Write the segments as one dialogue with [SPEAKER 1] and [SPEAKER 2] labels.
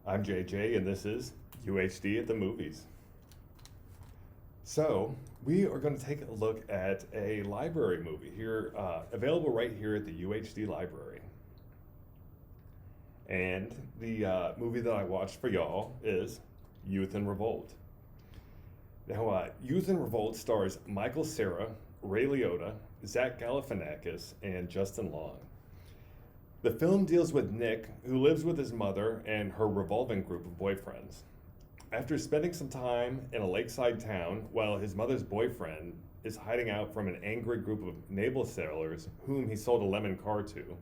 [SPEAKER 1] I'm JJ, and this is UHD at the Movies. So, we are going to take a look at a library movie here, available right here at the UHD library. And the movie that I watched for y'all is Youth in Revolt. Now, Youth in Revolt stars Michael Cera, Ray Liotta, Zach Galifianakis, and Justin Long. The film deals with Nick, who lives with his mother and her revolving group of boyfriends. After spending some time in a lakeside town while his mother's boyfriend is hiding out from an angry group of naval sailors whom he sold a lemon car to,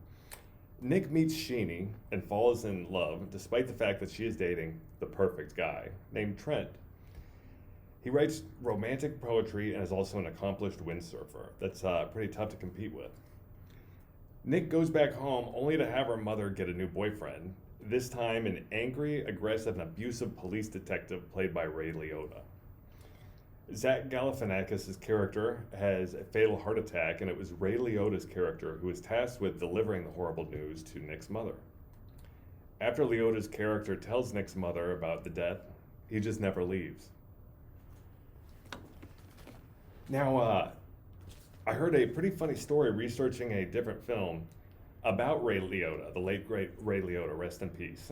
[SPEAKER 1] Nick meets Sheenie and falls in love despite the fact that she is dating the perfect guy named Trent. He writes romantic poetry and is also an accomplished windsurfer. That's pretty tough to compete with. Nick goes back home only to have her mother get a new boyfriend, this time an angry, aggressive, and abusive police detective played by Ray Liotta. Zach Galifianakis' character has a fatal heart attack, and it was Ray Liotta's character who was tasked with delivering the horrible news to Nick's mother. After Liotta's character tells Nick's mother about the death, he just never leaves. Now, I heard a pretty funny story researching a different film about Ray Liotta, the late great Ray Liotta, rest in peace.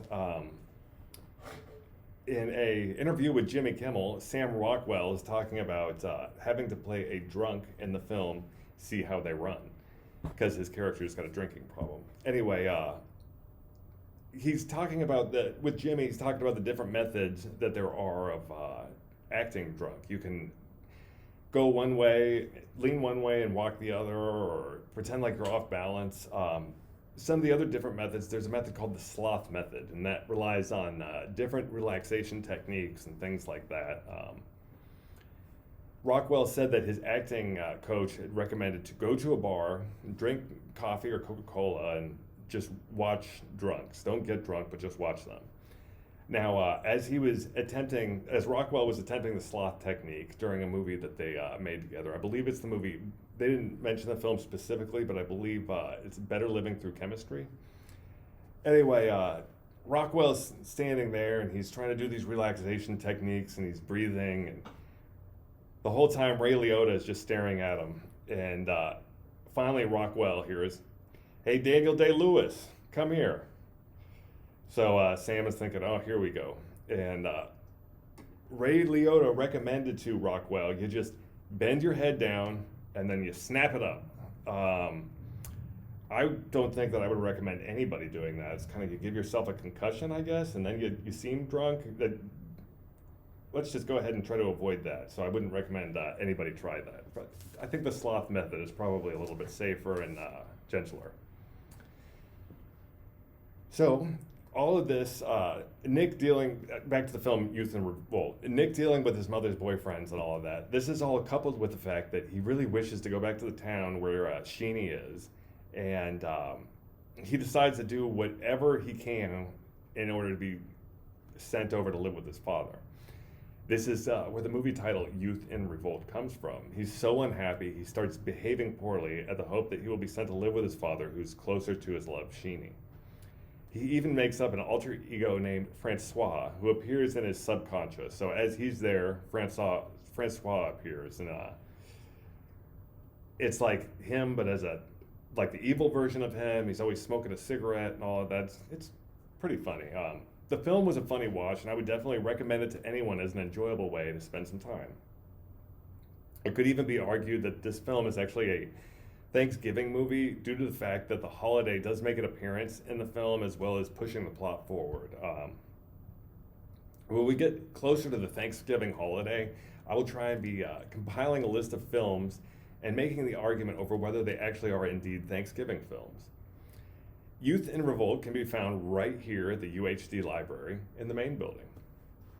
[SPEAKER 1] In an interview with Jimmy Kimmel, Sam Rockwell is talking about having to play a drunk in the film See How They Run, because his character's got a drinking problem. Anyway, he's talking about with Jimmy, he's talking about the different methods that there are of acting drunk. You can go one way, lean one way and walk the other, or pretend like you're off balance. Some of the other different methods, there's a method called the sloth method, and that relies on different relaxation techniques and things like that. Rockwell said that his acting coach had recommended to go to a bar, drink coffee or Coca-Cola, and just watch drunks. Don't get drunk, but just watch them. Now, as Rockwell was attempting the sloth technique during a movie that they made together, I believe it's the movie, they didn't mention the film specifically, but I believe it's Better Living Through Chemistry. Anyway, Rockwell's standing there and he's trying to do these relaxation techniques and he's breathing, and the whole time Ray Liotta is just staring at him. And finally Rockwell hears, "Hey, Daniel Day-Lewis, come here." So Sam is thinking, oh, here we go. And Ray Liotta recommended to Rockwell, you just bend your head down and then you snap it up. I don't think that I would recommend anybody doing that. It's kind of, you give yourself a concussion, I guess, and then you seem drunk. Let's just go ahead and try to avoid that. So I wouldn't recommend anybody try that. But I think the sloth method is probably a little bit safer and gentler. So, all of this, Nick dealing, back to the film Youth in Revolt, Nick dealing with his mother's boyfriends and all of that, this is all coupled with the fact that he really wishes to go back to the town where Sheenie is, and he decides to do whatever he can in order to be sent over to live with his father. This is where the movie title Youth in Revolt comes from. He's so unhappy, he starts behaving poorly at the hope that he will be sent to live with his father, who's closer to his love, Sheenie. He even makes up an alter ego named Francois, who appears in his subconscious. So as he's there, Francois appears, and it's like him, but as like the evil version of him. He's always smoking a cigarette and all of that. It's pretty funny. The film was a funny watch, and I would definitely recommend it to anyone as an enjoyable way to spend some time. It could even be argued that this film is actually a Thanksgiving movie due to the fact that the holiday does make an appearance in the film as well as pushing the plot forward. When we get closer to the Thanksgiving holiday, I will try and be compiling a list of films and making the argument over whether they actually are indeed Thanksgiving films. Youth in Revolt can be found right here at the UHD library in the main building.